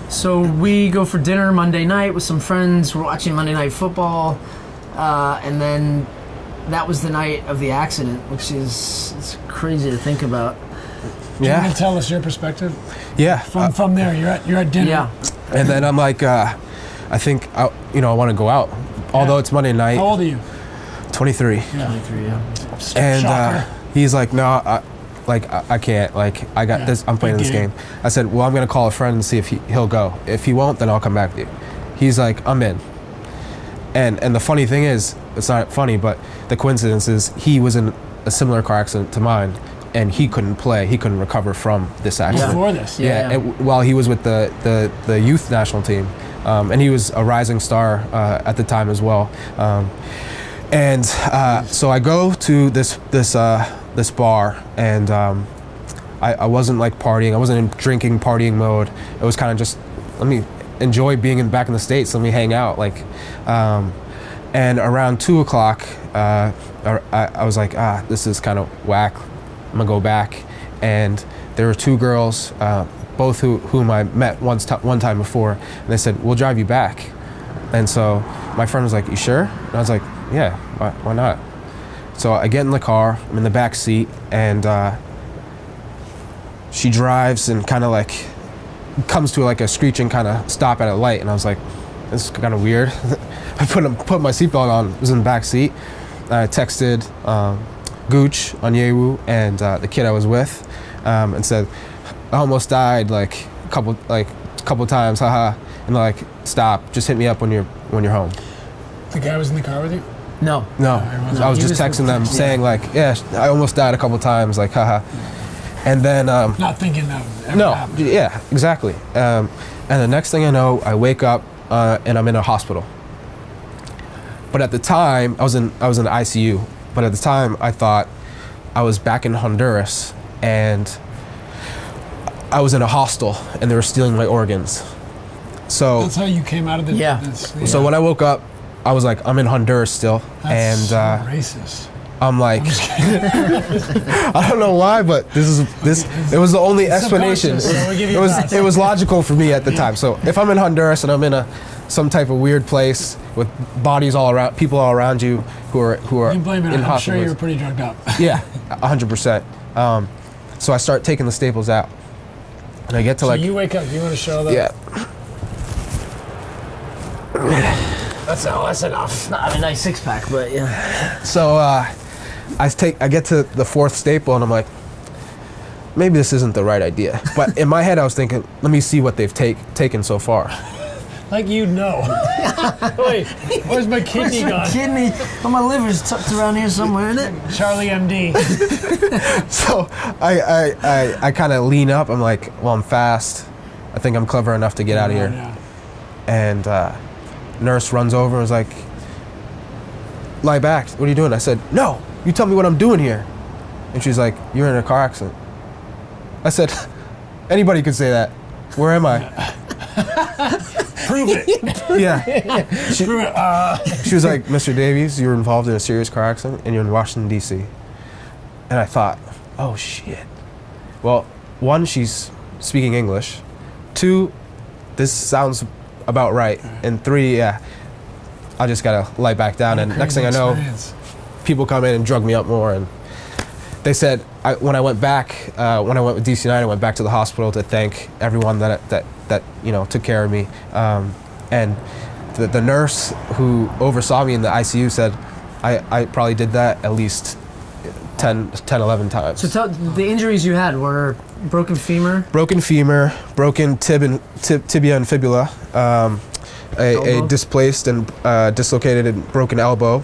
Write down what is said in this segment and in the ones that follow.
So we go for dinner Monday night with some friends. We're watching Monday Night Football, and then that was the night of the accident, which is it's crazy to think about. You want to tell us your perspective? Yeah. From there, you're at dinner. Yeah. And then I'm like, I think I want to go out, although it's Monday night. How old are you? 23. Yeah. 23, yeah. And he's like, no, I can't. Like, I got this. I'm playing this game. I said, well, I'm going to call a friend and see if he'll go. If he won't, then I'll come back to you. He's like, I'm in. And the funny thing is, it's not funny, but the coincidence is he was in a similar car accident to mine, and he couldn't play. He couldn't recover from this accident. Before this? Yeah. While he was with the youth national team. And he was a rising star at the time as well. So I go to this bar, and I wasn't like partying. I wasn't in drinking, partying mode. It was kind of just, let me enjoy being back in the States. Let me hang out. And around 2:00, I was like, this is kind of whack. I'm gonna go back. And there were two girls, both whom I met one time before, and they said, we'll drive you back. And so my friend was like, you sure? And I was like, yeah, why not? So I get in the car, I'm in the back seat, and she drives and kind of like comes to like a screeching kind of stop at a light, and I was like, this is kind of weird. I put my seatbelt on, was in the back seat. I texted Gooch Onyewu and the kid I was with, and said, I almost died like a couple times, haha, and like, stop, just hit me up when you're home. The guy was in the car with you? No. I was just texting them saying like, yeah, I almost died a couple times, like, haha. And then not thinking that would ever happen. Yeah, exactly. And the next thing I know, I wake up and I'm in a hospital. But at the time, I was in the ICU. But at the time, I thought I was back in Honduras, and I was in a hostel, and they were stealing my organs. So that's how you came out of the... Yeah. So when I woke up, I was like, I'm in Honduras still. That's and so racist. I'm like, I don't know why, but it was the only explanation. It was logical for me at the time. So if I'm in Honduras and I'm in some type of weird place with bodies all around, people all around you who are you can blame it in I'm hospitals. sure you were pretty drugged up. Yeah, 100%. So I start taking the staples out, and I get to so you wake up. You want to show them? Yeah. That's enough. Not a nice six pack, but yeah. So I get to the fourth staple, and I'm like, maybe this isn't the right idea. But in my head, I was thinking, let me see what they've taken so far. Like you'd know. Wait, where's my kidney gone? Kidney? Well, my liver's tucked around here somewhere, isn't it? Charlie MD. So I kind of lean up. I'm like, well, I'm fast. I think I'm clever enough to get out of here. Yeah. And nurse runs over and was like, lie back. What are you doing? I said, no, you tell me what I'm doing here. And she's like, you're in a car accident. I said, anybody could say that. Where am I? Prove it. Yeah. Prove it. She was like, Mr. Davies, you were involved in a serious car accident and you're in Washington, D.C. And I thought, oh, shit. Well, one, she's speaking English. Two, this sounds about right. And three, yeah, I just got to lie back down. And next thing I know, people come in and drug me up more. And they said, when I went back, when I went with DC United, I went back to the hospital to thank everyone that took care of me. And the nurse who oversaw me in the ICU said, I probably did that at least 10, 11 times. So the injuries you had were broken femur? Broken femur, broken tibia and fibula, a displaced and dislocated and broken elbow.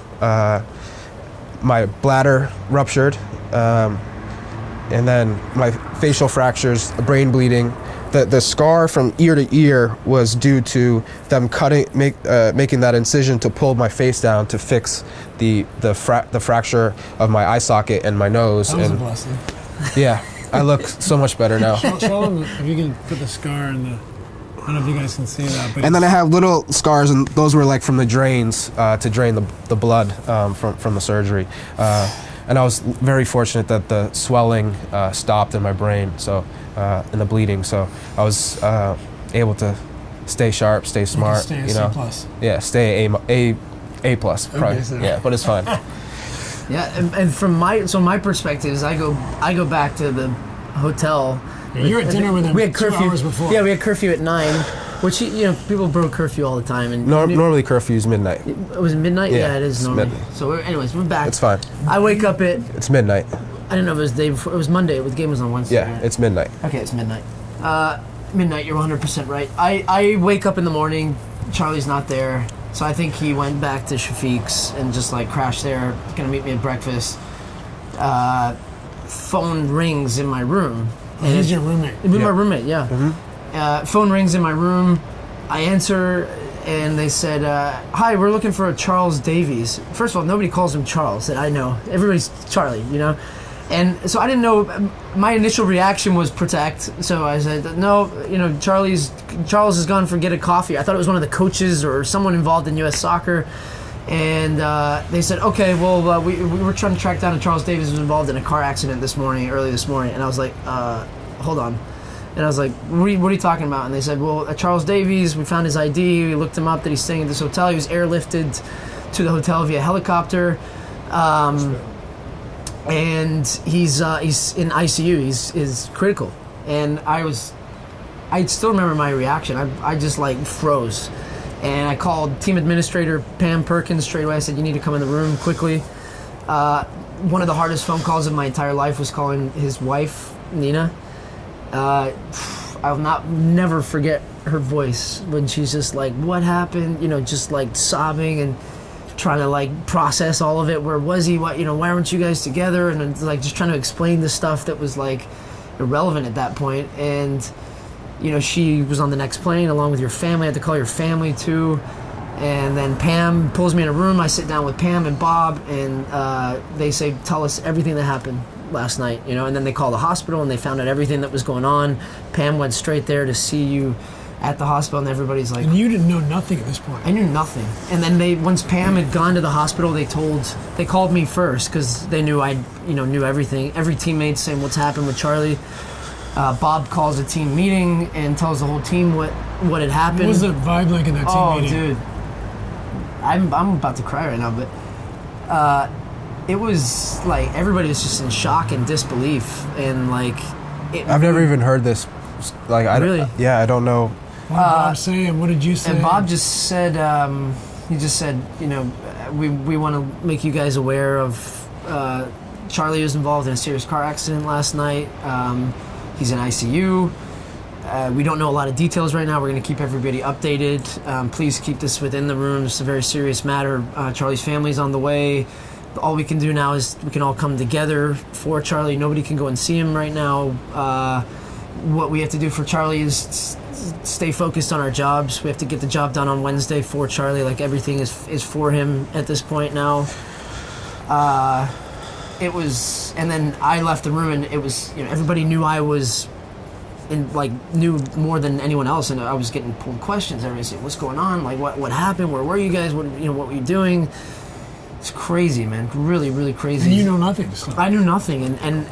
My bladder ruptured, and then my facial fractures, brain bleeding. The scar from ear to ear was due to them making that incision to pull my face down to fix the fracture of my eye socket and my nose. That was a blessing. Yeah, I look so much better now. Show them if you can put the scar in the. I don't know if you guys can see that. But and then I have little scars, and those were like from the drains to drain the blood from the surgery. And I was very fortunate that the swelling stopped in my brain, so and the bleeding. So I was able to stay sharp, stay smart. Stay a you C know, plus. yeah, stay A plus, probably. so- Yeah, but it's fine. Yeah, and from my perspective is I go back to the hotel. Yeah, you were at dinner with them We had 2 curfew. hours before. Yeah, we had curfew at 9, which people broke curfew all the time. And Normally curfew's midnight. it was midnight. Yeah, Yeah, it is it's normally. midnight. So anyways, we're back. It's fine. I wake up at It's midnight. I don't know if it was the day before. It was Monday. The game was on Wednesday. Yeah, right? it's midnight. Okay, it's midnight. Midnight, you're 100% right. I wake up in the morning, Charlie's not there, so I think he went back to Shafiq's and just like crashed there, gonna meet me at breakfast. Phone rings in my room. Oh, he's your roommate. With Yeah. my roommate, yeah. Phone rings in my room. I answer, and they said, "Hi, we're looking for a Charles Davies." First of all, nobody calls him Charles that I know. Everybody's Charlie, you know. And so I didn't know. My initial reaction was protect. So I said, "No, Charles has gone for get a coffee." I thought it was one of the coaches or someone involved in U.S. soccer. And they said, "Okay, well, we were trying to track down a Charles Davies who was involved in a car accident early this morning." And I was like, "Hold on." And I was like, what are you talking about? And they said, "Well, Charles Davies, we found his ID. We looked him up that he's staying at this hotel. He was airlifted to the hotel via helicopter. And he's in ICU. He's critical." And I still remember my reaction. I just like froze. And I called team administrator Pam Perkins straight away. I said, "You need to come in the room quickly." One of the hardest phone calls of my entire life was calling his wife, Nina. I'll never forget her voice when she's just like, "What happened?" Just like sobbing and trying to like process all of it. Where was he? Why weren't you guys together? And it's like just trying to explain the stuff that was like irrelevant at that point. And she was on the next plane along with your family. I had to call your family too. And then Pam pulls me in a room. I sit down with Pam and Bob, and they say, "Tell us everything that happened last night." And then they call the hospital, and they found out everything that was going on. Pam went straight there to see you at the hospital, and everybody's like... And you didn't know nothing at this point. I knew nothing. And then once Pam had gone to the hospital, they called me first because they knew I knew everything. Every teammate saying what's happened with Charlie. Bob calls a team meeting and tells the whole team what had happened. What was the vibe like in that team meeting? Oh, dude. I'm about to cry right now, but it was like everybody was just in shock and disbelief, and like I've never even heard this. Like, Really? I don't know. What did Bob say, and what did you say? And Bob just said, we want to make you guys aware of Charlie was involved in a serious car accident last night. He's in ICU. We don't know a lot of details right now. We're going to keep everybody updated. Please keep this within the room. It's a very serious matter. Charlie's family's on the way. All we can do now is we can all come together for Charlie. Nobody can go and see him right now. What we have to do for Charlie is stay focused on our jobs. We have to get the job done on Wednesday for Charlie. Like, everything is for him at this point now. And then I left the room, and it was, everybody knew I was knew more than anyone else, and I was getting pulled questions. Everybody said, "What's going on? Like, what happened? Where were you guys? What were you doing?" It's crazy, man. Really, really crazy. And you know nothing. So. I knew nothing, and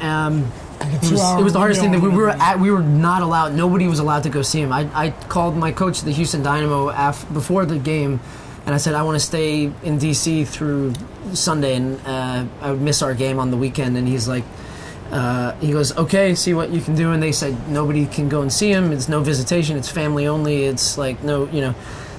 it was the hardest thing that we were not allowed. Nobody was allowed to go see him. I called my coach at the Houston Dynamo before the game, and I said I want to stay in DC through Sunday, and I would miss our game on the weekend. And he's like, he goes, "Okay, see what you can do." And they said nobody can go and see him. It's no visitation. It's family only. It's like no.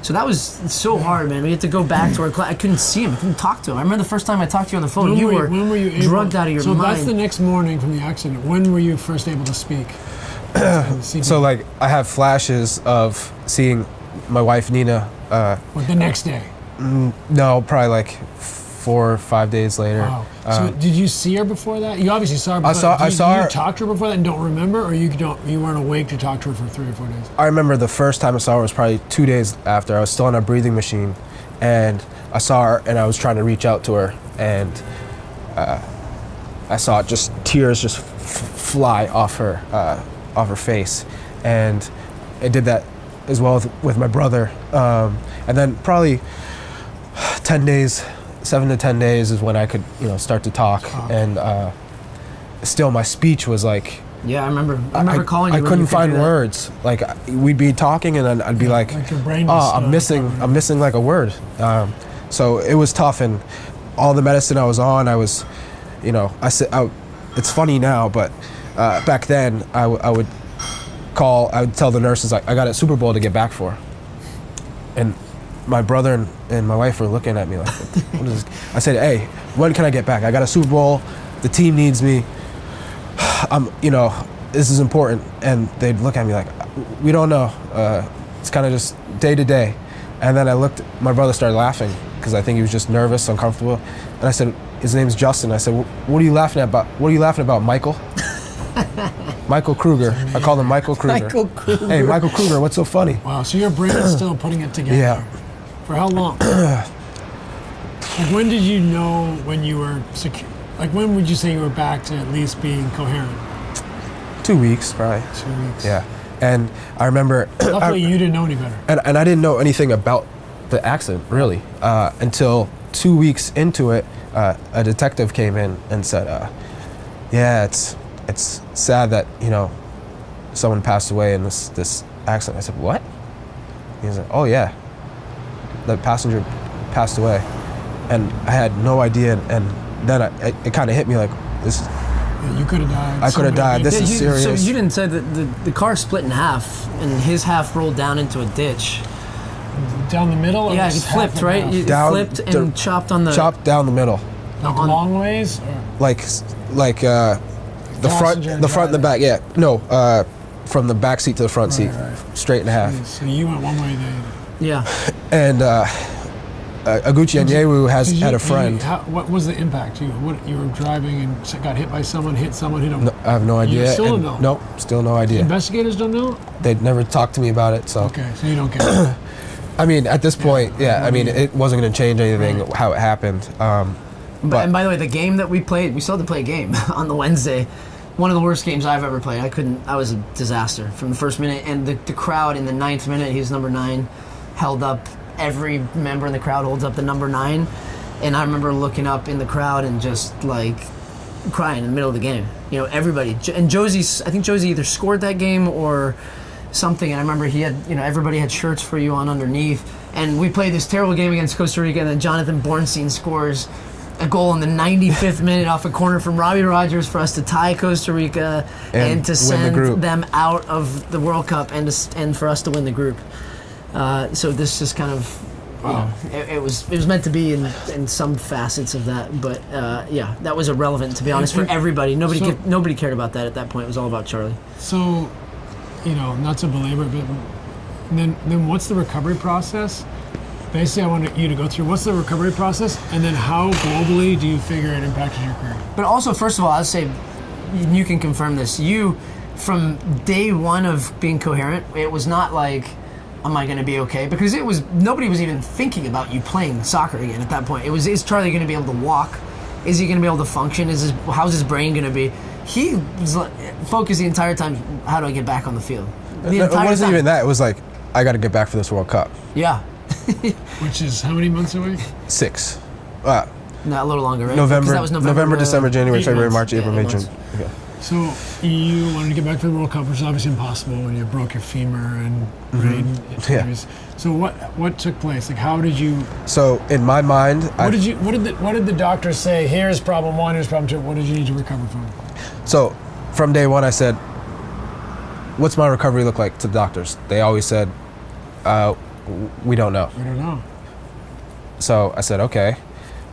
So that was so hard, man. We had to go back to our class. I couldn't see him. I couldn't talk to him. I remember the first time I talked to you on the phone. When were you drugged out of your mind. So that's the next morning from the accident. When were you first able to speak? So, like, I have flashes of seeing my wife, Nina. The next day? No, probably like 4 or 5 days later. Wow. So did you see her before that? You obviously saw her before I that. saw her. Did you talk to her before that and don't remember? Or you weren't awake to talk to her for 3 or 4 days? I remember the first time I saw her was probably 2 days after. I was still on a breathing machine, and I saw her, and I was trying to reach out to her, and I saw just tears just fly off her face, and I did that as well with my brother, and then probably 7 to 10 days is when I could start to talk. And still my speech was like Yeah, I remember calling you. I when couldn't you could find do that. words. Like we'd be talking, and then I'd be like, Like your brain "Oh, was I'm missing like a word." So it was tough, and all the medicine I was on, I was, it's funny now, but back then I would tell the nurses like I got a Super Bowl to get back for, and my brother and my wife were looking at me like, what is this? I said, hey, when can I get back? I got a Super Bowl, the team needs me, this is important. And they'd look at me like, we don't know, it's kind of just day to day. And then my brother started laughing because I think he was just nervous, uncomfortable. And I said, his name's Justin. I said, what are you laughing about, Michael? Michael Kruger. I called him Michael Kruger. Michael Kruger. Hey, Michael Kruger, what's so funny? Wow, so your brain is still putting it together. Yeah. For how long? Like, when did you know when you were secure? Like, when would you say you were back to at least being coherent? 2 weeks, probably. 2 weeks. Yeah. And I remember... Luckily, you didn't know any better. And I didn't know anything about the accident, really, until 2 weeks into it, a detective came in and said, yeah, it's sad that, someone passed away in this accident. I said, what? He's like, oh, yeah. The passenger passed away. And I had no idea, and then it kind of hit me like, this is... Yeah, you could have died. I could have died. This is serious. So you didn't say that the car split in half, and his half rolled down into a ditch. Down the middle? Or Yeah, he just half flipped, and right? half? He flipped and chopped on the... Chopped down the middle. Like on- long ways? Or? Like the front, Passenger the front and the back. Yeah, no, from the back seat to the front seat, right. straight in half. So you went one way, then. Yeah. And Aguchi Onyewu had a friend. What was the impact? You were driving and got hit by someone, hit him. No, I have no idea. You still don't and know? Nope, still no idea. Investigators don't know? They'd never talked to me about it, so. Okay, so you don't care. I mean, at this point, yeah, I mean, it wasn't going to change anything how it happened. But And by the way, the game that we played, we still had to play a game on the Wednesday. One of the worst games I've ever played. I was a disaster from the first minute. And the crowd in the 9th minute, he was number 9, held up. Every member in the crowd holds up the number 9. And I remember looking up in the crowd and just like crying in the middle of the game. Everybody. And I think Josie either scored that game or something. And I remember he had, everybody had shirts for you on underneath. And we played this terrible game against Costa Rica, and then Jonathan Bornstein scores a goal in the 95th minute off a corner from Robbie Rogers for us to tie Costa Rica and to win the send group. them out of the World Cup and for us to win the group. So this just kind of, it was meant to be in some facets of that, but yeah, that was irrelevant, to be honest, for everybody. Nobody cared about that at that point. It was all about Charlie. So, not to belabor it, but then what's the recovery process? Basically, I want you to go through what's the recovery process, and then how globally do you figure it impacted your career? But also, first of all, I'd say, you can confirm this, you, from day one of being coherent, it was not like, am I going to be okay? Because nobody was even thinking about you playing soccer again at that point. It was, is Charlie going to be able to walk? Is he going to be able to function? How's his brain going to be? He was focused the entire time, how do I get back on the field? it wasn't even that. It was like, I got to get back for this World Cup. Yeah. Which is how many months away? 6. No, a little longer, right? November, 'Cause that was November, December, January, 8 February, months. March, April, May, June. 8 Okay. So you wanted to get back to the World Cup, which is obviously impossible when you broke your femur and brain injuries. So what took place? Like, how did you? So in my mind, What did the doctors say? Here's problem 1. Here's problem 2. What did you need to recover from? So from day one, I said, "What's my recovery look like?" to the doctors. They always said, "We don't know." I don't know. So I said, "Okay,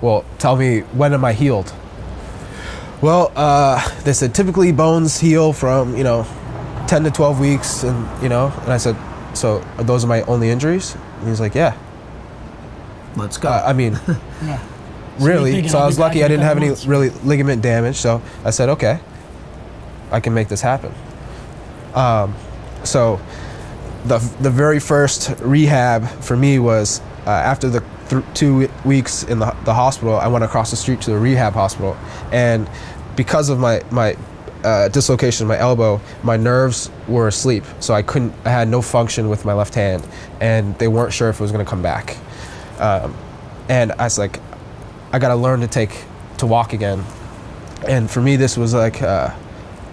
well, tell me, when am I healed?" Well, they said typically bones heal from 10 to 12 weeks, and and I said, "So those are my only injuries?" And he's like, "Yeah." Let's go. I mean, Yeah. really. thinking, So I I'll was be back lucky in I didn't a have couple any months. really ligament damage. So I said, "Okay, I can make this happen." So the very first rehab for me was after the 2 weeks in the hospital. I went across the street to the rehab hospital, and because of my dislocation in my elbow, my nerves were asleep, so I had no function with my left hand, and they weren't sure if it was going to come back. And I was like, I got to learn to walk again. And for me, this was like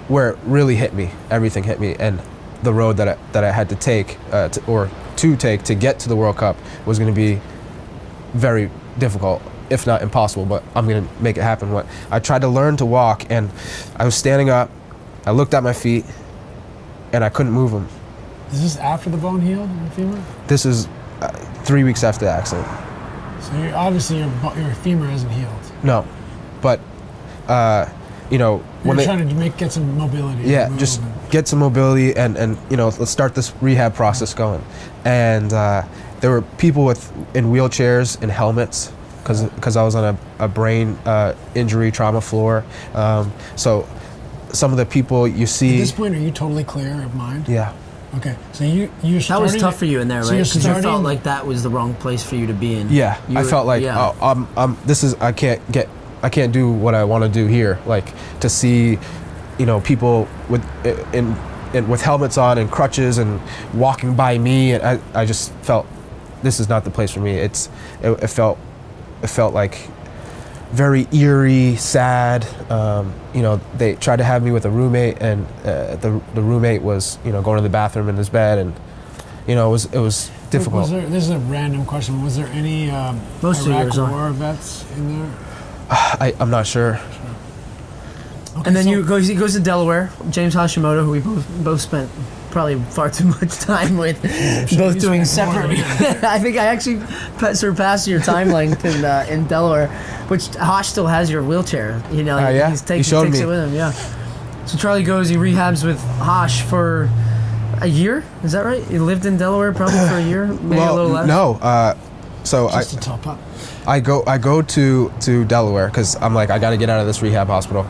where it really hit me. Everything hit me, and the road that I had to take to get to the World Cup was going to be very difficult, if not impossible. But I'm going to make it happen. I tried to learn to walk, and I was standing up. I looked at my feet, and I couldn't move them. Is this after the bone healed in the femur? This is 3 weeks after the accident. So obviously your femur hasn't healed. No, but when you're trying to get some mobility. Yeah, just get some mobility and let's start this rehab process going. And there were people in wheelchairs and helmets because I was on a brain injury trauma floor. So some of the people you see. At this point, are you totally clear of mind? Yeah. Okay, so you that was tough for you in there, right? Because you felt like that was the wrong place for you to be in. Yeah, I felt like I can't do what I want to do here. Like to see, people with helmets on and crutches and walking by me, and I just felt this is not the place for me. It felt like very eerie, sad. They tried to have me with a roommate, and the roommate was going to the bathroom in his bed, and it was difficult. This is a random question. Was there any Iraq War vets in there? I'm not sure. Okay, and then he goes to Delaware. James Hashimoto, who we both spent probably far too much time with, both doing separate. I think I actually surpassed your time length in Delaware, which Hosh still has your wheelchair. Yeah, he takes it with him. Yeah. So Charlie goes. He rehabs with Hosh for a year. Is that right? He lived in Delaware probably for a year, maybe a little less. No. So just to top up. I go to Delaware because I'm like, I got to get out of this rehab hospital.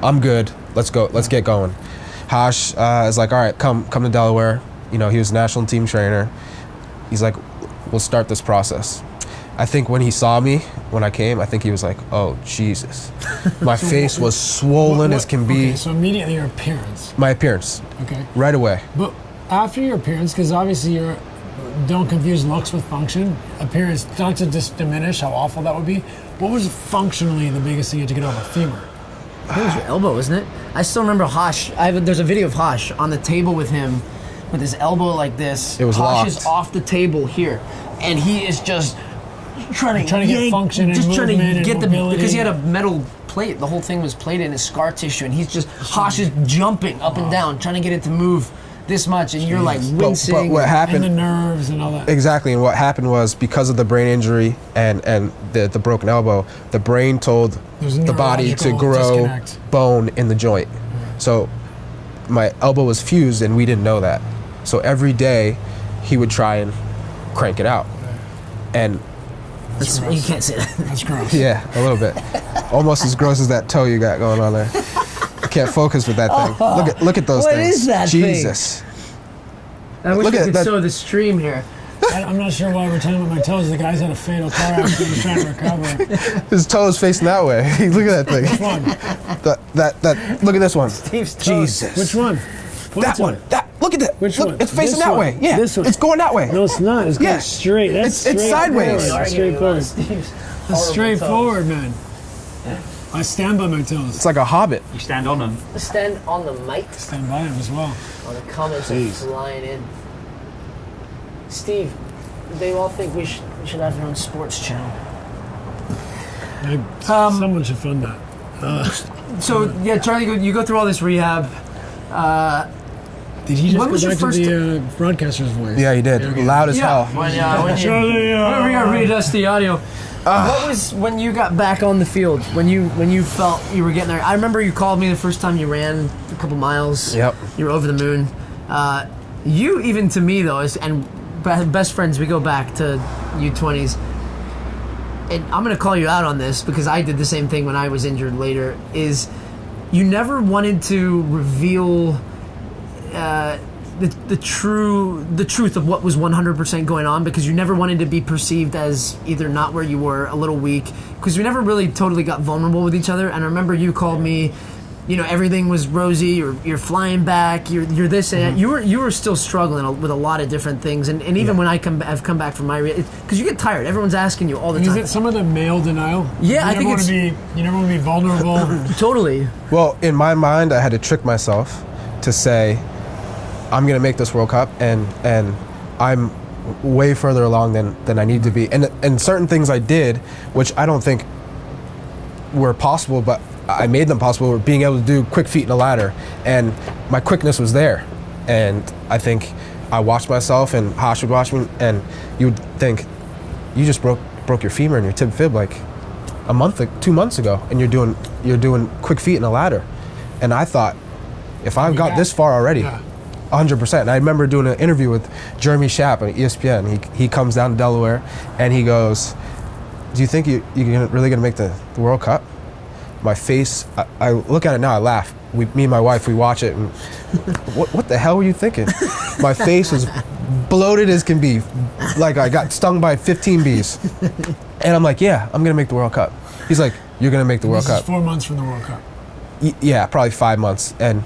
I'm good. Let's go. Let's get going. Hosh is like, all right, come to Delaware. He was a national team trainer. He's like, we'll start this process. I think when he saw me, when I came, I think he was like, oh, Jesus. My face was swollen as can be. Okay, so immediately your appearance. My appearance. Okay. Right away. But after your appearance, because obviously don't confuse looks with function. Appearance, not to just diminish how awful that would be. What was functionally the biggest thing you had to get over? Femur. I think it was your elbow, isn't it? I still remember Hosh. There's a video of Hosh on the table with him, with his elbow like this. It was Hosh locked. is off the table here, and he is just trying to get function and movement and mobility. Because he had a metal plate. The whole thing was plated in his scar tissue, and Hosh is jumping up and down, trying to get it to move this much, and you're like wincing. But what happened? And the nerves and all that. Exactly, and what happened was because of the brain injury and the broken elbow, the brain told the body to grow bone in the joint. So my elbow was fused, and we didn't know that. So every day, he would try and crank it out, and you can't say that. That's gross. Yeah, a little bit, almost as gross as that toe you got going on there. I can't focus with that thing. Look at those what things. What is that Jesus. I wish we could show the stream here. I'm not sure why we're talking about my toes. The guy's had a fatal car accident. He's trying to recover. His toe is facing that way. Look at that thing. Which one? That. Look at this one. Steve's toes. Jesus. Which one? That one. Look at that. Which look, one? It's facing This that one. way. Yeah. This one. It's going that way. No, it's not. It's going straight. That's it's sideways. That's straightforward. That's straightforward, man. I stand by my toes. It's like a hobbit. You stand on them. Stand on the mic. Stand by them as well. Oh, the comments are flying in. Steve, they all think we should have their own sports channel. Someone should fund that. So yeah, Charlie, you go through all this rehab. Did he just When was go your back to first- the broadcaster's voice? Yeah, he did. Okay. Loud as hell. When Charlie, we gotta readjust the audio. What was when you got back on the field? When you felt you were getting there? I remember you called me the first time you ran a couple miles. Yep. You were over the moon. You even to me though, and best friends, we go back to U20s. And I'm gonna call you out on this because I did the same thing when I was injured later. Is you never wanted to reveal the truth of what was 100% going on because you never wanted to be perceived as either not where you were, a little weak, because we never really totally got vulnerable with each other. And I remember you called me, everything was rosy. You're flying back. You're this and that. You were still struggling with a lot of different things. And even when I've come back from my because you get tired. Everyone's asking you all the time. Is it some of the male denial? Yeah, I think you never want to be vulnerable. Totally. Well, in my mind, I had to trick myself to say, I'm going to make this World Cup, and I'm way further along than I need to be. And certain things I did, which I don't think were possible, but I made them possible, were being able to do quick feet in a ladder. And my quickness was there. And I think I watched myself, and Hash would watch me, and you would think, you just broke your femur and your tib fib like 2 months ago, and you're doing quick feet in a ladder. And I thought, if I've got this far already, 100%. And I remember doing an interview with Jeremy Schaap on ESPN. He comes down to Delaware, and he goes, do you think you're really going to make the World Cup? My face, I look at it now, I laugh. Me and my wife, we watch it, and what the hell were you thinking? My face was bloated as can be, like I got stung by 15 bees. And I'm like, yeah, I'm going to make the World Cup. He's like, you're going to make the World Cup. This is 4 months from the World Cup. Yeah, probably 5 months. And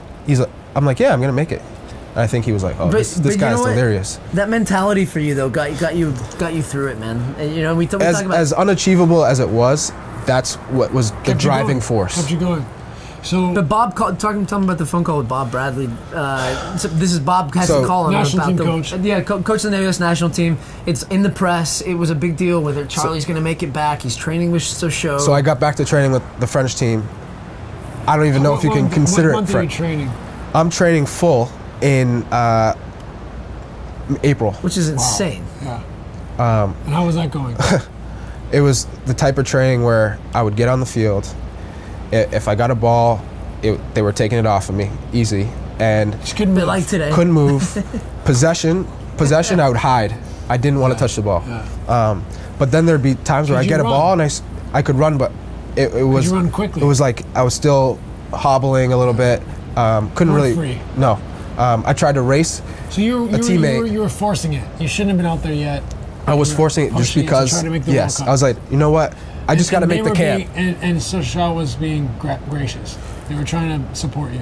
I'm like, yeah, I'm going to make it. And I think he was like, oh, this guy's delirious. That mentality for you, though, got you through it, man. And, we talk about as unachievable as it was, that's what was the driving force. Kept you going. So, but Bob talking about the phone call with Bob Bradley. So this is Bob has to call him national about team coach. Yeah, coach of the U.S. national team. It's in the press. It was a big deal whether Charlie's going to make it back. He's training with Sochaux. So I got back to training with the French team. I don't even know if you can consider what month it are you training. I'm training full in April, which is insane. Wow. Yeah. And how was that going? It was the type of training where I would get on the field. If I got a ball, they were taking it off of me easy, and just couldn't move. Like today. Couldn't move. Possession, I would hide. I didn't want to touch the ball. Yeah. But then there'd be times where I get a ball and I could run, but it was you run quickly. It was like I was still hobbling a little bit. Couldn't really. Free. No. I tried to race. So you were forcing it. You shouldn't have been out there yet. I was forcing it just because. Yes, I was like, you know what? I just got to make the camp. And Sochaux was being gracious. They were trying to support you.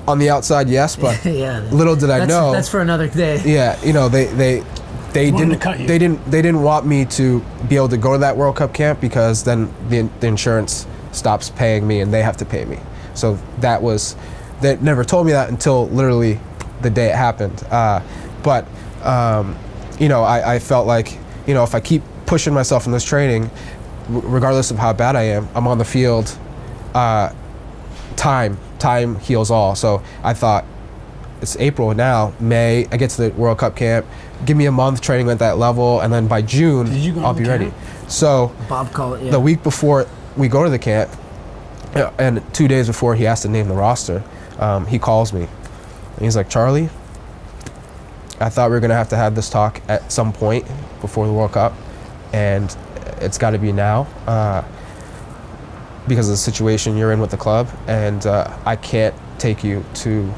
On the outside, yes, but little did I know. That's for another day. Yeah, they didn't want me to be able to go to that World Cup camp, because then the insurance stops paying me and they have to pay me. So they never told me that until literally the day it happened. But I felt like, if I keep pushing myself in this training, regardless of how bad I am, I'm on the field. Time heals all. So I thought, it's April now, May, I get to the World Cup camp, give me a month training at that level, and then by June, I'll be ready. So Bob called it, the week before we go to the camp, and 2 days before he has to name the roster, he calls me. And he's like, Charlie, I thought we were going to have this talk at some point before the World Cup, and it's got to be now because of the situation you're in with the club, and I can't take you to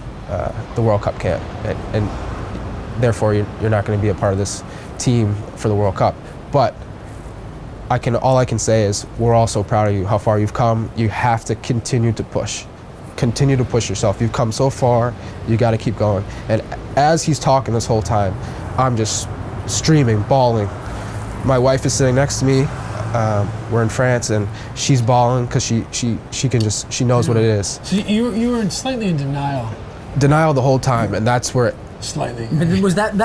the World Cup camp, and therefore you're not going to be a part of this team for the World Cup. But all I can say is we're all so proud of you, how far you've come. You have to continue to push. Continue to push yourself. You've come so far, you got to keep going. And as he's talking this whole time, I'm just streaming, bawling. My wife is sitting next to me. We're in France, and she's bawling because she knows what it is. So you were slightly in denial. Denial the whole time, and that's where. Slightly. But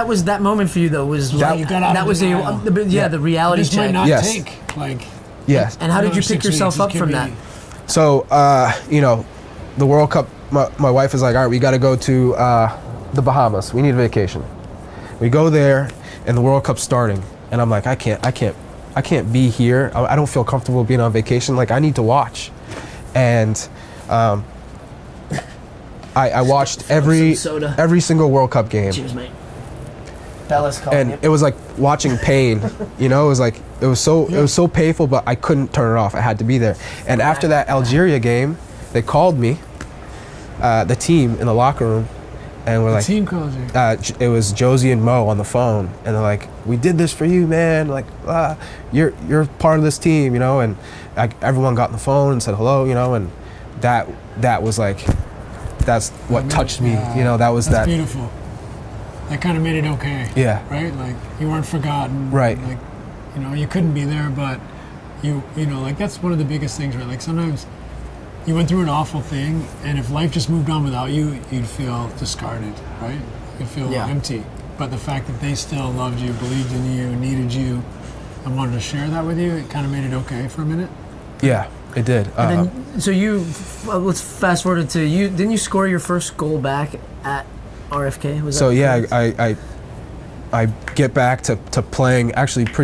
was that moment for you though? Was that you got out of denial. The reality this check. Might not take Yes. And how did you pick yourself up from that? So the World Cup. My wife is like, all right, we got to go to the Bahamas. We need a vacation. We go there, and the World Cup's starting, and I'm like, I can't be here. I don't feel comfortable being on vacation. Like, I need to watch, and I watched every single World Cup game. Cheers, mate. Bella's calling and it was like watching pain. It was so painful, but I couldn't turn it off. I had to be there. And after that Algeria game, they called me, the team in the locker room, and we're like, team calls you. It was Josie and Mo on the phone, and they're like, we did this for you, man. Like, you're part of this team, and everyone got on the phone and said hello, and that was like, that's what touched me. Yeah, You know, that's that. beautiful. That kind of made it okay. Yeah. Right? Like, you weren't forgotten. Right. Like, you know, you couldn't be there, but you know, like, that's one of the biggest things, right? Like, sometimes you went through an awful thing, and if life just moved on without you, you'd feel discarded, right? You'd feel empty. But the fact that they still loved you, believed in you, needed you, and wanted to share that with you, it kind of made it okay for a minute. Yeah, it did. And then, so you, let's fast forward to you. Didn't you score your first goal back at RFK? Was so that yeah, correct? I get back to playing actually pretty